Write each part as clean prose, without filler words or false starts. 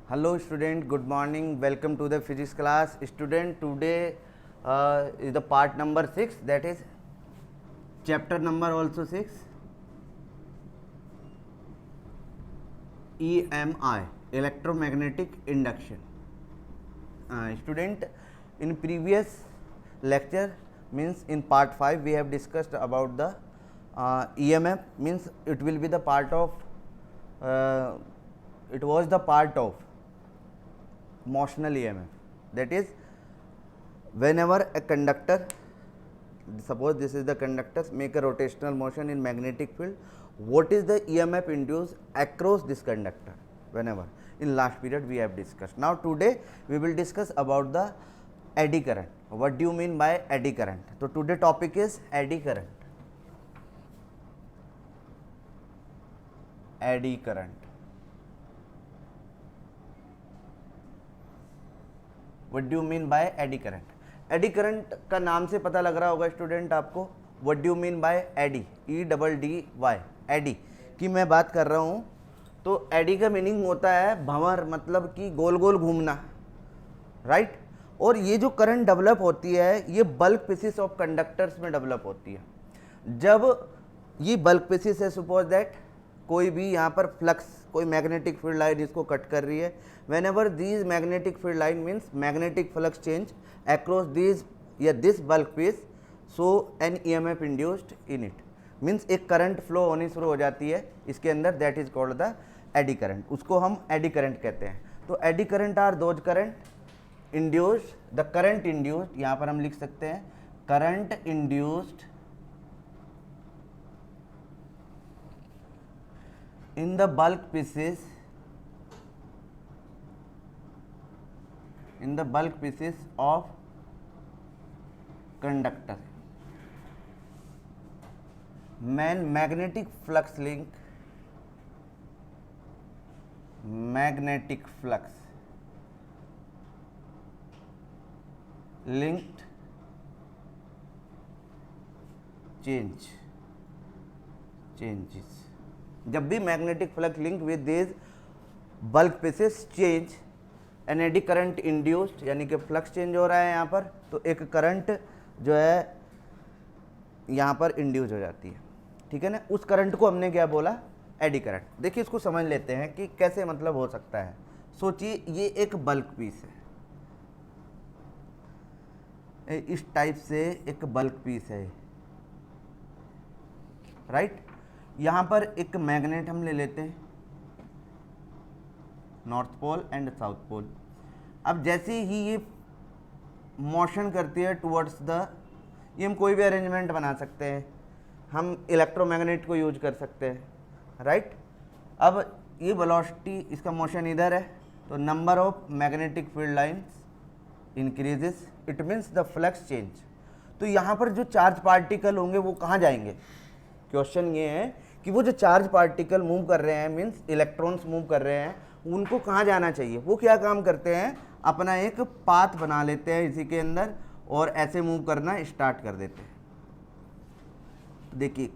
Hello student, good morning, welcome to the physics class. Student, today is the part number 6, that is chapter number also 6, EMI, electromagnetic induction. Student, in previous lecture, means in part 5 we have discussed about the EMF, means it will be the part of it was the part of motional EMF, that is whenever a conductor, suppose this is the conductor, make a rotational motion in magnetic field, what is the EMF induced across this conductor. Whenever in last period we have discussed. Now today we will discuss about the eddy current. What do you mean by eddy current? So today topic is eddy current. Eddy current. What do you mean by eddy current? Eddy current का नाम से पता लग रहा होगा student आपको. What do you mean by eddy, EDDY, eddy की मैं बात कर रहा हूँ. तो एडी का मीनिंग होता है भंवर, मतलब कि गोल गोल घूमना, राइट. और ये जो करंट डेवलप होती है ये बल्क पीसेस ऑफ कंडक्टर्स में डेवलप होती है. जब ये बल्क पीसेस है, सपोज दैट कोई भी यहाँ पर फ्लक्स, कोई मैग्नेटिक फील्ड लाइन इसको कट कर रही है. When ever these magnetic field line means magnetic flux change across these या this bulk piece, so an EMF induced in it, means एक करंट फ्लो होनी शुरू हो जाती है इसके अंदर, that is called the eddy current. उसको हम एडी करंट कहते हैं. तो eddy current are those current induced, the current induced, यहाँ पर हम लिख सकते हैं current induced in the bulk pieces, in the bulk pieces of conductor. Magnetic flux link, magnetic flux linked changes. जब भी magnetic flux link with this bulk pieces change, an eddy current induced, यानी कि flux change हो रहा है यहाँ पर, तो एक करंट जो है यहाँ पर इंड्यूस हो जाती है. ठीक है ना. उस करंट को हमने क्या बोला, एडी करंट. देखिए इसको समझ लेते हैं कि कैसे मतलब हो सकता है. सोचिए ये एक बल्क पीस है, इस टाइप से एक बल्क पीस है, राइट. यहाँ पर एक मैग्नेट हम ले लेते हैं, north pole and south pole. अब जैसे ही ये मोशन करती है टुवर्ड्स द, ये हम कोई भी अरेंजमेंट बना सकते हैं, हम इलेक्ट्रोमैग्नेट को यूज कर सकते हैं, राइट. अब ये वेलोसिटी, इसका मोशन इधर है, तो number of magnetic field lines increases, it means the flux change. तो यहाँ पर जो चार्ज पार्टिकल होंगे वो कहाँ जाएंगे. क्वेश्चन ये है कि वो जो चार्ज पार्टिकल मूव कर रहे हैं, मीन्स इलेक्ट्रॉन्स मूव कर रहे हैं, उनको कहाँ जाना चाहिए. वो क्या काम करते हैं, अपना एक पाथ बना लेते हैं इसी के अंदर और ऐसे मूव करना स्टार्ट कर देते हैं. देखिए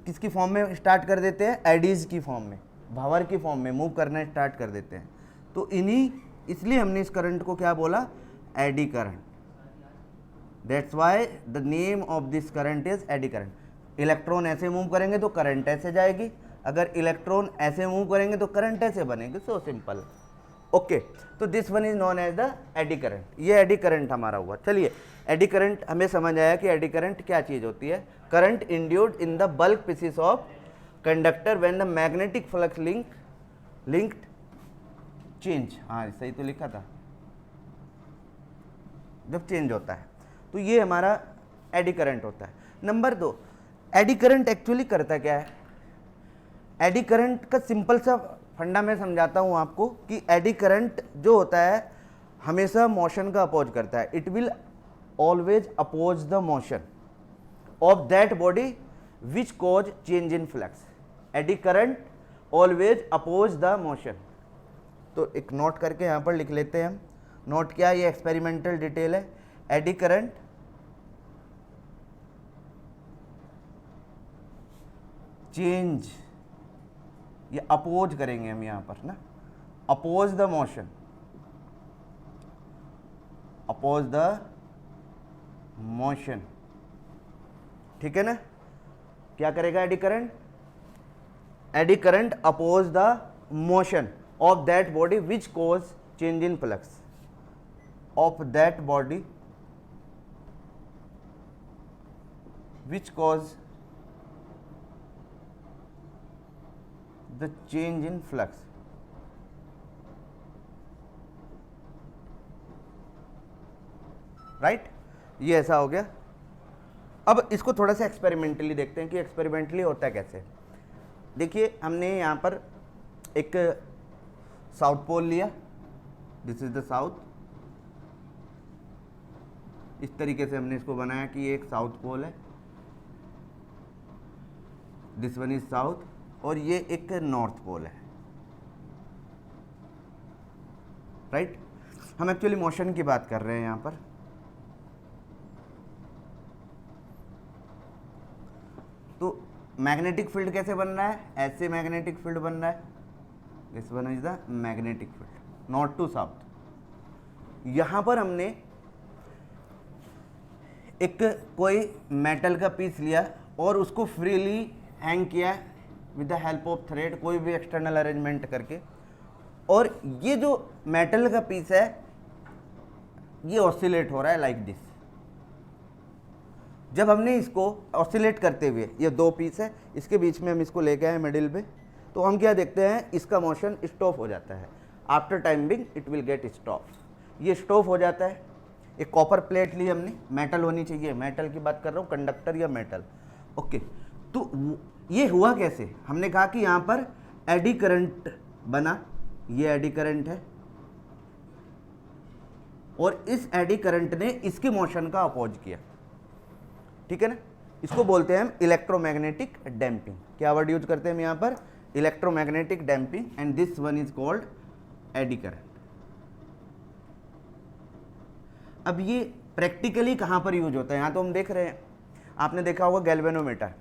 किसकी फॉर्म में स्टार्ट कर देते हैं, एडीज की फॉर्म में, भंवर की फॉर्म में मूव करना स्टार्ट कर देते हैं. तो इसलिए हमने इस करंट को क्या बोला, eddy current. That's why the name of this current is eddy current. Electron ऐसे मूव करेंगे तो करंट ऐसे जाएगी, अगर इलेक्ट्रॉन ऐसे मूव करेंगे तो करंट ऐसे बनेगी. So simple. ओके, तो this one is known as the eddy current. ये एडी करंट हमारा हुआ. चलिए, एडी करंट हमें समझ आया कि एडी करंट क्या चीज होती है. Current induced in the bulk pieces of conductor when the magnetic flux linked change. हाँ सही तो लिखा था, जब चेंज होता है तो ये हमारा एडी करंट होता है. नंबर 2, एडी करंट एक्चुअली करता क्या है. एडी करंट का सिंपल सा फंडा मैं समझाता हूँ आपको कि एडी करंट जो होता है हमेशा मोशन का अपोज करता है. It will always oppose the motion of that body which cause change in flux. Eddy current always oppose the motion. तो एक नोट करके यहाँ पर लिख लेते हैं हम. नोट क्या, ये एक्सपेरिमेंटल डिटेल है. एडी करंट चेंज, ये अपोज करेंगे हम यहाँ पर ना, oppose the motion, oppose the motion, ठीक है ना। क्या करेगा eddy current? Eddy current oppose the motion of that body which cause change in flux, of that body which cause the change in flux, right. ये ऐसा हो गया। अब इसको थोड़ा सा एक्सपेरिमेंटली देखते हैं कि एक्सपेरिमेंटली होता है कैसे। देखिए हमने यहाँ पर एक साउथ पोल लिया, दिस इज द साउथ, इस तरीके से हमने इसको बनाया कि ये एक साउथ पोल है, दिस वन इज साउथ, और ये एक नॉर्थ पोल है, राइट। हम एक्चुअली मोशन की बात कर रहे हैं यहाँ पर। तो मैग्नेटिक फील्ड कैसे बन रहा है? ऐसे मैग्नेटिक फील्ड बन रहा है, this one is the magnetic field, north to south. यहां पर हमने एक कोई मेटल का पीस लिया और उसको फ्रीली हैंग किया with the help of thread, कोई भी एक्सटर्नल अरेंजमेंट करके, और ये जो मेटल का पीस है ये ऑसिलेट हो रहा है लाइक दिस। जब हमने इसको ऑसिलेट करते हुए, ये दो पीस है, इसके बीच में हम इसको लेके आए मिडिल पे, तो हम क्या देखते हैं, इसका मोशन स्टॉप हो जाता है। After time being it will get stop, ये स्टॉप हो जाता है। एक कॉपर प्लेट ली हमने, मेटल होनी चाहिए, मेटल की बात कर रहा हूँ, कंडक्टर या मेटल, ओके। तो ये हुआ कैसे? हमने कहा कि यहाँ पर एडी करंट बना, ये एडी करंट है, और इस एडी करंट ने इसके मोशन का अपोज किया, ठीक है ना। इसको बोलते हैं हम इलेक्ट्रोमैग्नेटिक डैम्पिंग। क्या वर्ड यूज करते हैं हम यहाँ पर? Electromagnetic damping, and this one is called eddy current. अब ये प्रैक्टिकली कहाँ पर यूज होता है? यहाँ तो हम देख रहे हैं, आपने देखा होगा गैल्वेनोमीटर।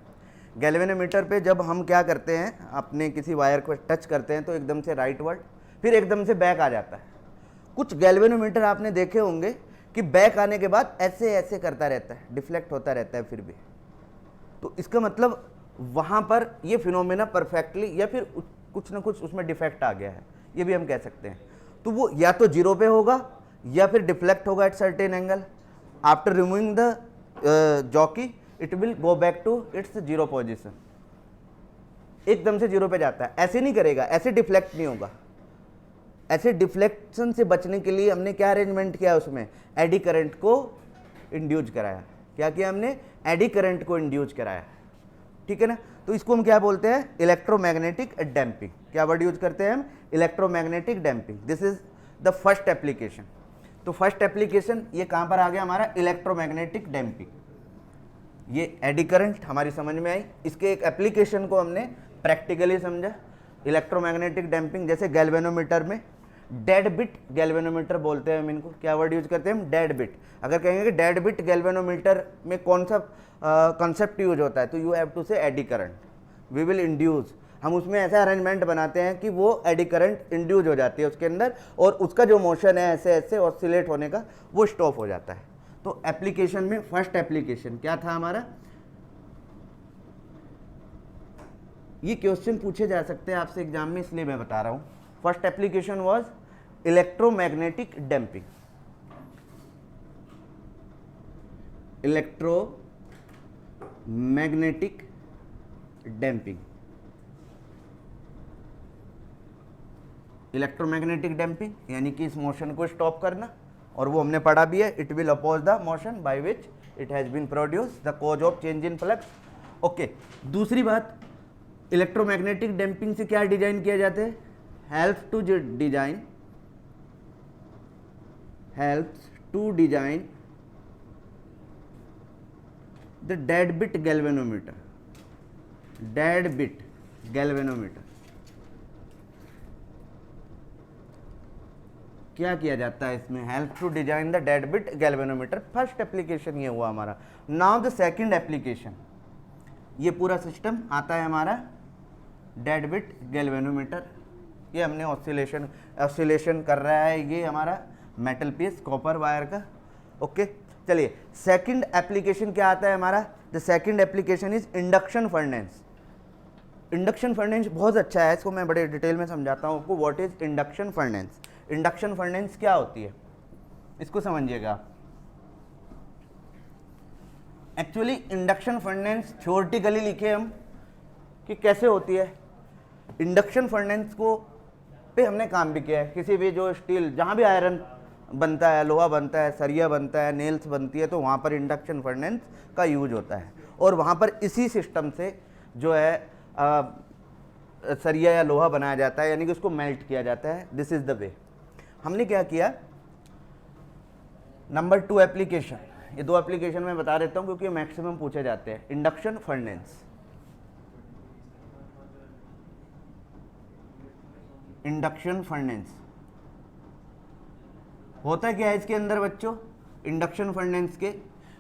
गैल्वेनोमीटर पे जब हम क्या करते हैं, अपने किसी वायर को टच करते हैं तो एकदम से राइट वर्ड, फिर एकदम से बैक आ जाता है। कुछ गैल्वेनोमीटर आपने देखे होंगे कि बैक आने के बाद ऐसे ऐसे करता रहता है, डिफ्लेक्ट होता रहता है फिर भी। तो इसका मतलब वहाँ पर ये फिनोमेना परफेक्टली, या फिर कुछ ना कुछ उसमें डिफेक्ट आ गया है, ये भी हम कह सकते हैं। तो वो या तो जीरो पे होगा या फिर डिफ्लेक्ट होगा at certain angle. After removing the jockey it will go back to its zero position, एकदम से जीरो पे जाता है। ऐसे नहीं करेगा, ऐसे डिफ्लेक्ट नहीं होगा। ऐसे डिफ्लेक्शन से बचने के लिए हमने क्या अरेंजमेंट किया, उसमें एडी करंट को इंड्यूस कराया। क्या किया हमने? एडी करंट को इंड्यूस कराया, ठीक है ना। तो इसको हम क्या बोलते हैं? Electromagnetic damping. क्या वर्ड यूज करते हैं हम? Electromagnetic damping. This is the first application. तो फर्स्ट एप्लीकेशन ये कहाँ पर आ गया हमारा? Electromagnetic damping. ये एडी करंट हमारी समझ में आई, इसके एक एप्लीकेशन को हमने प्रैक्टिकली समझा। इलेक्ट्रोमैग्नेटिक डैम्पिंग, जैसे गैल्वेनोमीटर में डेड बिट गैल्वेनोमीटर बोलते हैं हम इनको। क्या वर्ड यूज करते हैं हम? Dead bit. अगर कहेंगे कि डेड बिट गैल्वेनोमीटर में कौन सा कंसेप्ट यूज होता है, तो you have to say eddy current, we will induce. हम उसमें ऐसा अरेंजमेंट बनाते हैं कि वो एडी करंट इंड्यूस हो जाती है उसके अंदर, और उसका जो मोशन है ऐसे ऐसे ऑसिलेट होने का, वो स्टॉप हो जाता है। तो एप्लीकेशन में फर्स्ट एप्लीकेशन क्या था हमारा? ये क्वेश्चन पूछे जा सकते हैं आपसे एग्जाम में, इसलिए मैं बता रहा हूं। First application was electromagnetic damping. Electromagnetic damping, electromagnetic damping यानी कि इस मोशन को स्टॉप करना, और वो हमने पढ़ा भी है। It will oppose the motion by which it has been produce the cause of change in flux, okay. दूसरी बात, इलेक्ट्रोमैग्नेटिक डैम्पिंग से क्या डिजाइन किया जाता है? Helps to design the dead beat galvanometer. Dead beat galvanometer क्या किया जाता है इसमें? Help to design the dead beat galvanometer. First application ये हुआ हमारा। नाउ द सेकंड एप्लीकेशन, ये पूरा सिस्टम आता है हमारा डेड बिट गैल्वेनोमीटर। ये हमने ऑसिलेशन कर रहा है ये हमारा मेटल पीस कॉपर वायर का। ओके चलिए सेकंड एप्लीकेशन क्या आता है हमारा, the second application is induction furnace. Induction furnace बहुत अच्छा है, इसको मैं बड़े डिटेल में समझाता हूँ आपको। What is induction furnace, induction furnace क्या होती है इसको समझिएगा आप। एक्चुअली इंडक्शन फर्नेस थ्योरेटिकली लिखे हम कि कैसे होती है। इंडक्शन फर्नेस को पे हमने काम भी किया है, किसी भी जो स्टील जहाँ भी आयरन बनता है, लोहा बनता है, सरिया बनता है, नेल्स बनती है, तो वहाँ पर इंडक्शन फर्नेस का यूज होता है। और वहाँ पर इसी सिस्टम से जो है सरिया या लोहा बनाया जाता है, यानी कि उसको मेल्ट किया जाता है। This is the way. हमने क्या किया, नंबर 2 एप्लीकेशन, ये 2 एप्लीकेशन मैं बता देता हूँ क्योंकि मैक्सिमम पूछे जाते हैं। इंडक्शन फर्नेस, इंडक्शन फर्नेस होता क्या है इसके अंदर बच्चों, इंडक्शन फर्नेस के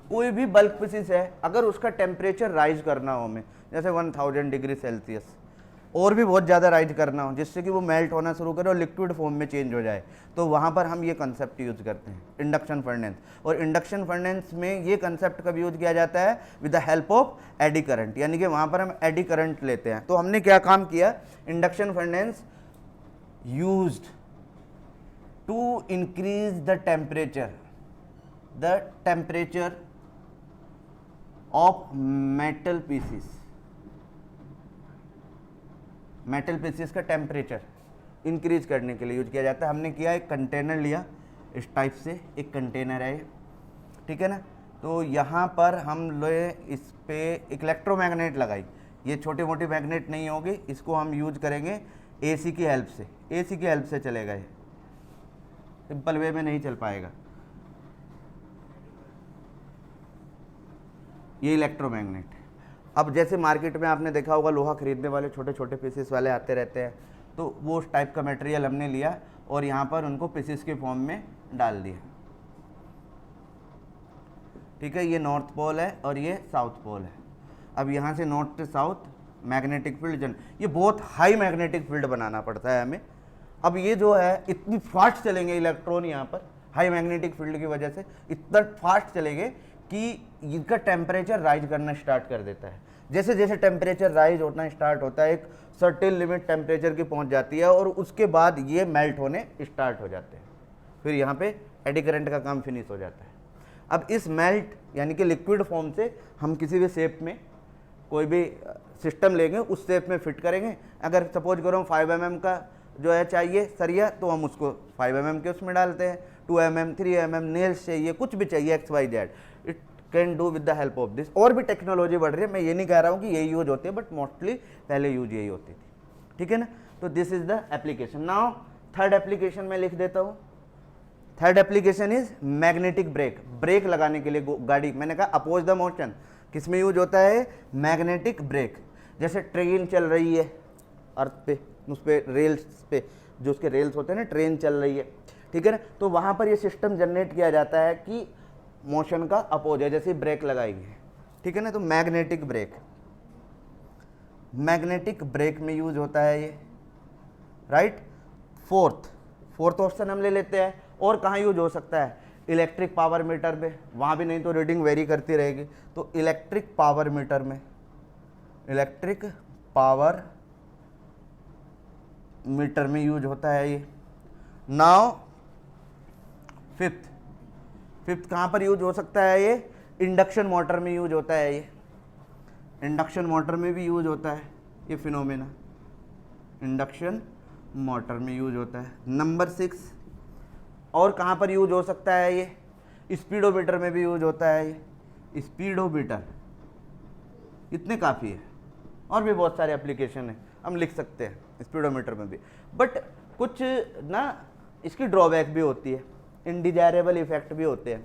कोई भी बल्क पीसिस है, अगर उसका टेम्परेचर राइज करना हो हमें, जैसे 1000 डिग्री सेल्सियस और भी बहुत ज़्यादा राइज करना हो, जिससे कि वो मेल्ट होना शुरू करे और लिक्विड फॉर्म में चेंज हो जाए, तो वहाँ पर हम ये कंसेप्ट यूज करते हैं इंडक्शन फर्नेस। और इंडक्शन फर्नेस में ये कंसेप्ट कब यूज किया जाता है, with the help of eddy current, यानी कि वहाँ पर हम एडी करंट लेते हैं। तो हमने क्या काम किया, induction furnace used to increase the temperature of metal pieces का टेम्परेचर इंक्रीज करने के लिए यूज किया जाता है। हमने किया, एक कंटेनर लिया इस टाइप से, एक कंटेनर है ये, ठीक है ना। तो यहाँ पर हम लोग इस पे इलेक्ट्रोमैग्नेट लगाई, ये छोटी मोटी मैग्नेट नहीं होगी, इसको हम यूज करेंगे एसी की हेल्प से। एसी की हेल्प से चलेगा, ये सिंपल वे में नहीं चल पाएगा। ये इलेक्ट्रोमैग्नेट। अब जैसे मार्केट में आपने देखा होगा लोहा खरीदने वाले छोटे छोटे पीसेस वाले आते रहते हैं, तो वो उस टाइप का मटेरियल हमने लिया और यहाँ पर उनको पीसेस के फॉर्म में डाल दिया, ठीक है। ये नॉर्थ पोल है और ये साउथ पोल है। अब यहाँ से नॉर्थ से साउथ मैग्नेटिक फील्ड, ये बहुत हाई मैग्नेटिक फील्ड बनाना पड़ता है हमें। अब ये जो है इतनी फास्ट चलेंगे इलेक्ट्रॉन, यहाँ पर हाई मैग्नेटिक फील्ड की वजह से इतना फास्ट चलेंगे कि इनका टेम्परेचर राइज करना स्टार्ट कर देता है। जैसे जैसे टेम्परेचर राइज होना स्टार्ट होता है, एक सर्टेन लिमिट टेम्परेचर की पहुंच जाती है और उसके बाद ये मेल्ट होने स्टार्ट हो जाते हैं। फिर यहाँ पे एडी करंट का काम फिनिश हो जाता है। अब इस मेल्ट यानी कि लिक्विड फॉर्म से हम किसी भी शेप में कोई भी सिस्टम लेंगे, उस शेप में फिट करेंगे। अगर सपोज करो 5 mm का जो है चाहिए सरिया, तो हम उसको 5 mm के उसमें डालते हैं। 2 mm, 3 mm नेल्स चाहिए, कुछ भी चाहिए XYZ, it can do with the help of this. और भी टेक्नोलॉजी बढ़ रही है, मैं ये नहीं कह रहा हूँ कि यही यूज होती है, बट मोस्टली पहले यूज यही होती थी, ठीक है ना। तो this is the application. Now third application में लिख देता हूँ। Third application is magnetic brake, brake लगाने के लिए गाड़ी, मैंने कहा अपोज द मोशन, किस में यूज होता है, मैग्नेटिक ब्रेक। जैसे ट्रेन चल रही है अर्थ पे, उस पर रेल्स पे जो उसके रेल्स होते हैं ना, ट्रेन चल रही है, ठीक है ना, तो वहाँ पर ये सिस्टम जनरेट किया जाता है कि मोशन का अपोज है, जैसे ब्रेक लगाएगी, ठीक है ना। तो मैग्नेटिक ब्रेक में यूज होता है ये, राइट। फोर्थ ऑप्शन हम ले लेते हैं। और कहाँ यूज हो सकता है, इलेक्ट्रिक पावर मीटर में, वहाँ भी नहीं तो रीडिंग वेरी करती रहेगी, तो इलेक्ट्रिक पावर मीटर में, इलेक्ट्रिक पावर मीटर में यूज होता है ये। नाउ फिफ्थ कहाँ पर यूज हो सकता है ये, इंडक्शन मोटर में यूज होता है ये, इंडक्शन मोटर में भी यूज होता है ये फिनोमेना, इंडक्शन मोटर में यूज होता है। नंबर 6 और कहाँ पर यूज हो सकता है ये, स्पीडोमीटर में भी यूज होता है ये, स्पीडोमीटर। इतने काफ़ी है, और भी बहुत सारे एप्लीकेशन है हम लिख सकते हैं स्पीडोमीटर में भी, बट कुछ ना इसकी ड्रॉबैक भी होती है, इनडिजायरेबल इफेक्ट भी होते हैं।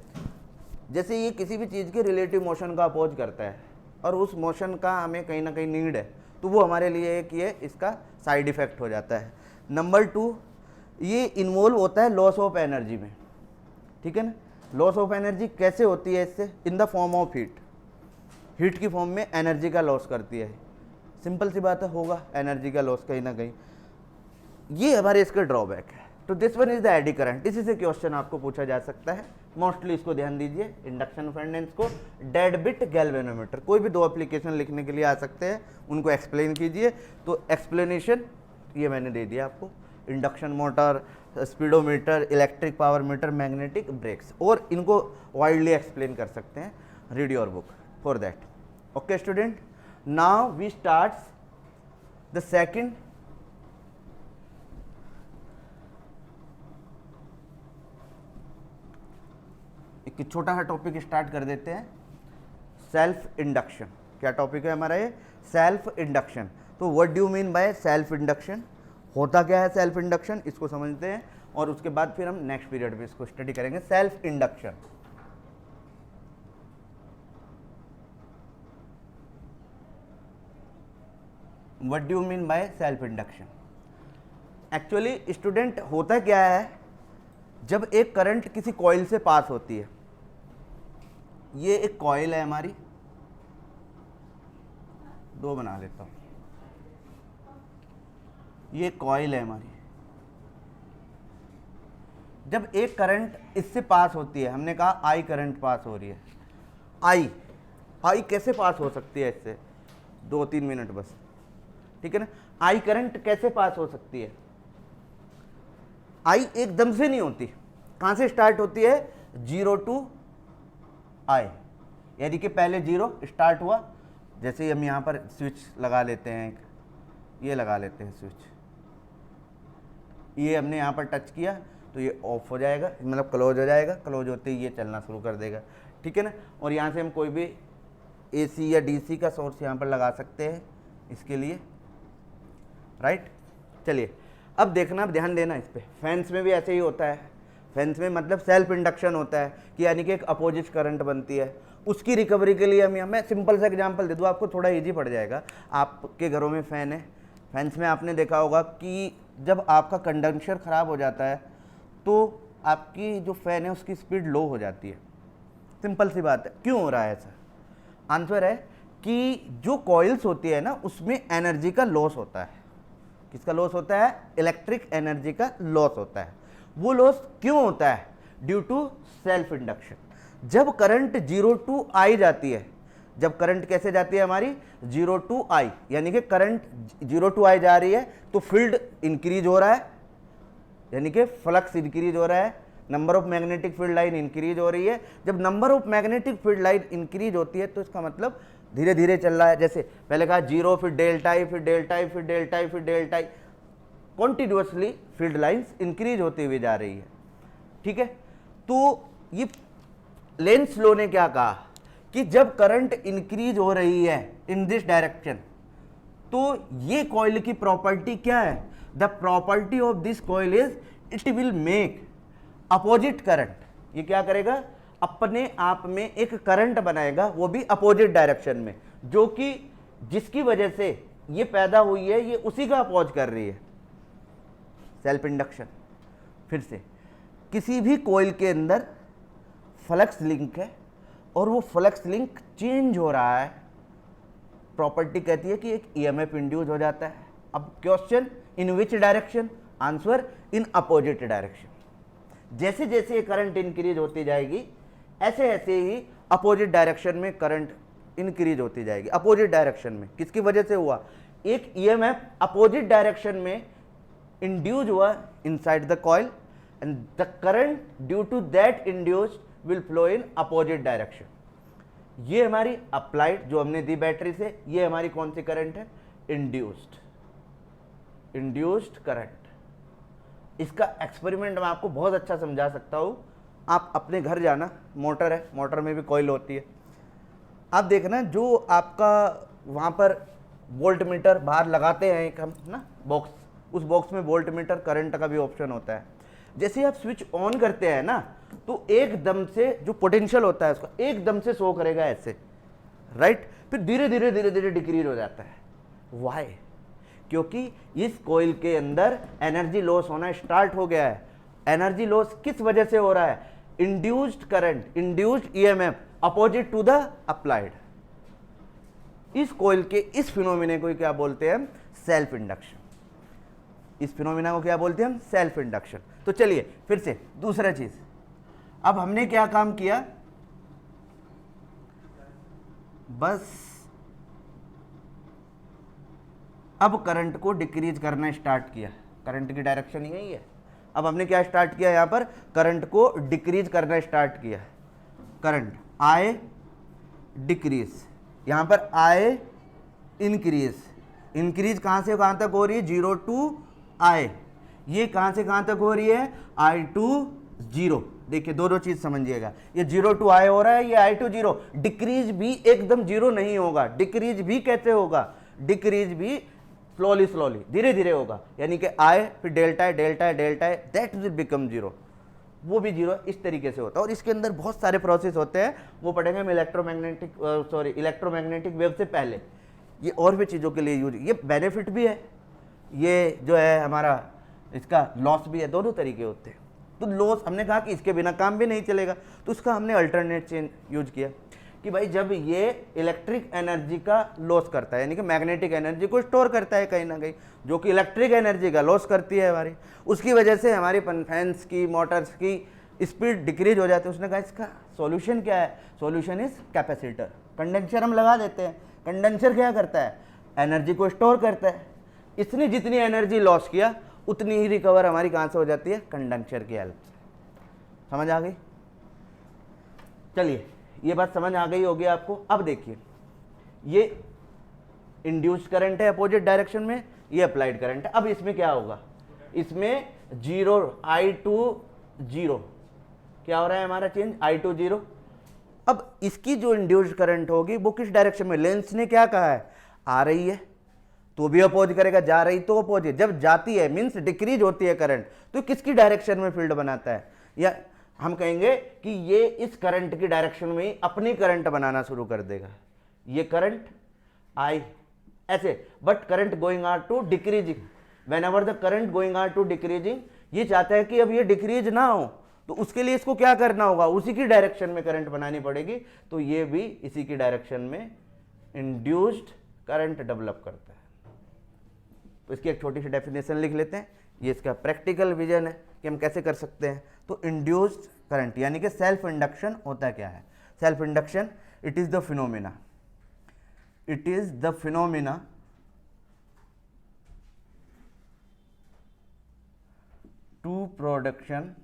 जैसे ये किसी भी चीज़ के रिलेटिव मोशन का अपोज करता है और उस मोशन का हमें कहीं ना कहीं नीड है, तो वो हमारे लिए एक ये इसका साइड इफेक्ट हो जाता है। नंबर 2, ये इन्वॉल्व होता है लॉस ऑफ एनर्जी में, ठीक है ना। लॉस ऑफ एनर्जी कैसे होती है इससे, in the form of heat की फॉर्म में एनर्जी का लॉस करती है। सिंपल सी बात है, होगा एनर्जी का लॉस कहीं ना कहीं। ये हमारे इसका ड्रॉबैक है। तो this one is the eddy current. इसी से क्वेश्चन आपको पूछा जा सकता है मोस्टली, इसको ध्यान दीजिए। इंडक्शन ऑफ एंडेंस को डेड बिट गैल्वेनोमीटर, कोई भी दो एप्लीकेशन लिखने के लिए आ सकते हैं, उनको एक्सप्लेन कीजिए। तो एक्सप्लेनेशन ये मैंने दे दिया आपको, induction motor, speedometer, electric power meter, magnetic brakes, और इनको वाइडली एक्सप्लेन कर सकते हैं। Read your book for that. Okay student, now we start the second एक छोटा सा टॉपिक स्टार्ट कर देते हैं, सेल्फ इंडक्शन। क्या टॉपिक है हमारा ये? Self induction. तो what do you mean by self induction? होता क्या है सेल्फ इंडक्शन, इसको समझते हैं, और उसके बाद फिर हम नेक्स्ट पीरियड में इसको स्टडी करेंगे। Self induction, what do you mean by self induction? Actually student होता क्या है, जब एक करंट किसी कॉइल से पास होती है, ये एक कॉइल है हमारी, दो बना लेता हूं, ये कॉइल है हमारी। जब एक करंट इससे पास होती है, हमने कहा आई करंट पास हो रही है, आई कैसे पास हो सकती है इससे? 2-3 मिनट बस, ठीक है ना। आई करंट कैसे पास हो सकती है? आई एकदम से नहीं होती, कहां से स्टार्ट होती है? 0 टू आई, यानी कि पहले 0 स्टार्ट हुआ, जैसे ही हम यहाँ पर स्विच लगा लेते हैं, ये लगा लेते हैं स्विच, ये हमने यहाँ पर टच किया तो ये ऑफ हो जाएगा, मतलब क्लोज हो जाएगा, क्लोज होते ही ये चलना शुरू कर देगा, ठीक है ना। और यहाँ से हम कोई भी एसी या डीसी का सोर्स यहाँ पर लगा सकते हैं इसके लिए, राइट। चलिए अब देखना, अब ध्यान देना इस पर। फैंस में भी ऐसे ही होता है, फैंस में मतलब सेल्फ इंडक्शन होता है कि यानी कि एक अपोजिट करंट बनती है, उसकी रिकवरी के लिए हम यहाँ, मैं सिंपल सा एग्जांपल दे दूँ आपको, थोड़ा इजी पड़ जाएगा। आपके घरों में फ़ैन है, फैंस में आपने देखा होगा कि जब आपका कंडेंसर ख़राब हो जाता है तो आपकी जो फ़ैन है उसकी स्पीड लो हो जाती है। सिंपल सी बात है, क्यों हो रहा है ऐसा? आंसर है कि जो कॉइल्स होती है ना, उसमें एनर्जी का लॉस होता है। किसका लॉस होता है? इलेक्ट्रिक एनर्जी का लॉस होता है। वो लॉस क्यों होता है? Due to self induction. जब करंट 0 टू आई जाती है, जब करंट कैसे जाती है हमारी? 0 टू आई, यानी कि करंट 0 टू आई जा रही है तो फील्ड इंक्रीज हो रहा है, यानी कि फ्लक्स इंक्रीज हो रहा है, number of magnetic field line increase हो रही है। जब number of magnetic field line increase होती है तो इसका मतलब धीरे धीरे चल रहा है। जैसे पहले कहा 0, फिर डेल्टा आई, फिर डेल्टा आई, फिर डेल्टा आई, फिर डेल्टा आई, कॉन्टिन्यूसली फील्ड लाइंस इंक्रीज होती हुई जा रही है, ठीक है। तो ये लेंस लो ने क्या कहा कि जब करंट इंक्रीज हो रही है इन दिस डायरेक्शन, तो ये कॉइल की प्रॉपर्टी क्या है? The property of this coil is it will make opposite current. ये क्या करेगा? अपने आप में एक करंट बनाएगा, वो भी अपोजिट डायरेक्शन में, जो कि जिसकी वजह से ये पैदा हुई है, ये उसी का अपोज कर रही है। Self induction. फिर से, किसी भी कॉइल के अंदर फ्लक्स लिंक है और वो फ्लक्स लिंक चेंज हो रहा है, प्रॉपर्टी कहती है कि एक ईएमएफ इंड्यूस हो जाता है। अब question, in which direction? Answer, in opposite direction. जैसे जैसे ये करंट इंक्रीज होती जाएगी, ऐसे ऐसे ही अपोजिट डायरेक्शन में करंट इंक्रीज होती जाएगी। अपोजिट डायरेक्शन में किसकी वजह से हुआ? एक ईएमएफ अपोजिट डायरेक्शन में इंड्यूस हुआ inside the coil, and the current due to that induced will flow in opposite direction. ये हमारी अप्लाइड जो हमने दी बैटरी से, ये हमारी कौन सी करंट है? Induced current. इसका एक्सपेरिमेंट मैं आपको बहुत अच्छा समझा सकता हूं। आप अपने घर जाना, मोटर है, मोटर में भी कॉइल होती है, आप देखना जो आपका वहां पर वोल्ट मीटर बाहर लगाते हैं एक हम ना बॉक्स, उस बॉक्स में वोल्ट मीटर करंट का भी ऑप्शन होता है। जैसे आप स्विच ऑन करते हैं ना, तो एकदम से जो पोटेंशियल होता है उसका एकदम से शो करेगा ऐसे, राइट। फिर धीरे धीरे धीरे धीरे डिक्रीज हो जाता है। वाई? क्योंकि इस कॉइल के अंदर एनर्जी लॉस होना स्टार्ट हो गया है। एनर्जी लॉस किस वजह से हो रहा है? Induced current, induced EMF opposite to the applied. इस कॉइल के इस फिनोमिने को क्या बोलते हैं? Self induction. इस फिनोमिना को क्या बोलते हैं हम? Self induction. तो चलिए फिर से दूसरा चीज, अब हमने क्या काम किया, बस अब करंट को डिक्रीज करना स्टार्ट किया, करंट की डायरेक्शन यही है। अब हमने क्या स्टार्ट किया, यहां पर करंट को डिक्रीज करना स्टार्ट किया, करंट आई डिक्रीज, यहां पर आई इंक्रीज, इंक्रीज कहां से कहां तक हो रही है? 0 टू आई। ये कहां से कहां तक हो रही है? आई टू 0। देखिए दोनों चीज समझिएगा, ये 0 टू आई हो रहा है, ये आई टू 0। डिक्रीज भी एकदम 0 नहीं होगा, डिक्रीज भी कैसे होगा? डिक्रीज भी स्लोली स्लोली, धीरे धीरे होगा, यानी कि आई फिर डेल्टा है, डेल्टा है, डेल्टा है, दैट विल बिकम 0, वो भी 0 इस तरीके से होता है। और इसके अंदर बहुत सारे प्रोसेस होते हैं, वो पढ़ेंगे हम इलेक्ट्रोमैग्नेटिक वेव से पहले। ये और भी चीज़ों के लिए यूज, ये बेनिफिट भी है, ये जो है हमारा इसका लॉस भी है, दोनों तरीके होते हैं। तो लॉस हमने कहा कि इसके बिना काम भी नहीं चलेगा, तो उसका हमने अल्टरनेट चेंज यूज किया कि भाई जब ये इलेक्ट्रिक एनर्जी का लॉस करता है, यानी कि मैग्नेटिक एनर्जी को स्टोर करता है कहीं ना कहीं, जो कि इलेक्ट्रिक एनर्जी का लॉस करती है हमारी, उसकी वजह से हमारी फैंस की, मोटर्स की स्पीड डिक्रीज हो जाती है। उसने कहा इसका सॉल्यूशन क्या है? Solution is capacitor. कंडेंसर हम लगा देते हैं, कंडेंसर क्या करता है? एनर्जी को स्टोर करता है। इसने जितनी एनर्जी लॉस किया उतनी ही रिकवर हमारी कहाँ से हो जाती है? कंडेंसर की हेल्प से। समझ आ गई? चलिए ये बात समझ आ गई होगी आपको। अब देखिए ये इंड्यूस्ड करंट है अपोजिट डायरेक्शन में, ये अप्लाइड करंट है। अब इसमें क्या होगा? इसमें 0 आई टू 0 क्या हो रहा है हमारा चेंज? I to 0। अब इसकी जो इंड्यूस्ड करंट होगी वो किस डायरेक्शन में? लेंस ने क्या कहा है? आ रही है तो भी अपोज करेगा, जा रही तो अपोज है। जब जाती है मीन्स डिक्रीज होती है करंट, तो किसकी डायरेक्शन में फील्ड बनाता है? या हम कहेंगे कि ये इस करंट की डायरेक्शन में ही अपनी करंट बनाना शुरू कर देगा। ये करंट आई ऐसे, but current going are to decreasing, whenever the current going are to decreasing, ये चाहता है कि अब ये डिक्रीज ना हो, तो उसके लिए इसको क्या करना होगा? उसी की डायरेक्शन में करंट बनानी पड़ेगी। तो ये भी इसी की डायरेक्शन में इंड्यूस्ड करंट डेवलप करता है। तो इसकी एक छोटी सी डेफिनेशन लिख लेते हैं, ये इसका प्रैक्टिकल विजन है कि हम कैसे कर सकते हैं। तो इंड्यूस्ड करंट यानी कि सेल्फ इंडक्शन होता क्या है? Self induction it is the phenomena, it is the phenomena to production,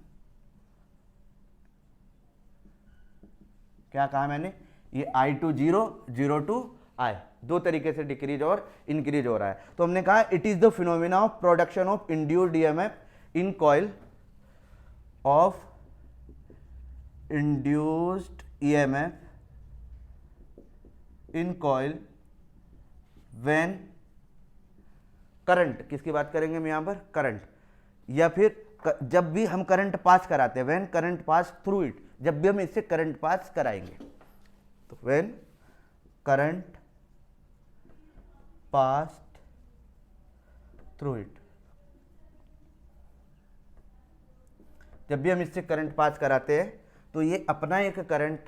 क्या कहा मैंने? ये आई टू 0, 0 टू आई, दो तरीके से डिक्रीज और इंक्रीज हो रहा है। तो हमने कहा it is the phenomena of production of induced EMF in coil, of induced EMF in coil when current, किसकी बात करेंगे हम यहां पर? करंट, या फिर जब भी हम करंट पास कराते हैं, when current pass through it, जब भी हम इससे करंट पास कराएंगे, तो when current passed through it, जब भी हम इससे करंट पास कराते हैं तो ये अपना एक current,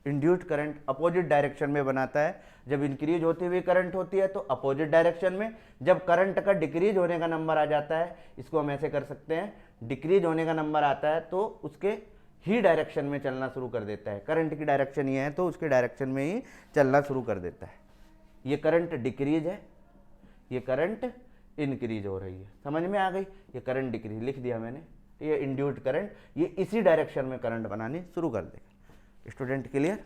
induced current opposite direction में बनाता है। जब इंक्रीज होती हुई करंट होती है तो अपोजिट डायरेक्शन में, जब करंट का डिक्रीज होने का नंबर आ जाता है, इसको हम ऐसे कर सकते हैं, डिक्रीज होने का नंबर आता है तो उसके ही डायरेक्शन में चलना शुरू कर देता है। करंट की डायरेक्शन ये है तो उसके डायरेक्शन में ही चलना शुरू कर देता है। ये करंट डिक्रीज है, ये करंट इंक्रीज हो रही है। समझ में आ गई? ये करंट डिक्रीज लिख दिया मैंने, ये इंड्यूस्ड करंट ये इसी डायरेक्शन में करंट बनानी शुरू कर देगा। Student clear?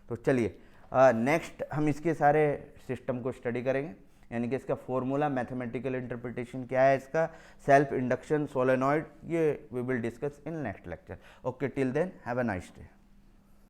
तो चलिए नेक्स्ट हम इसके सारे सिस्टम को स्टडी करेंगे, यानी कि इसका फॉर्मूला, मैथमेटिकल इंटरप्रिटेशन क्या है इसका, सेल्फ इंडक्शन, सोलेनॉइड, ये we will discuss in next lecture. Okay, till then have a nice day.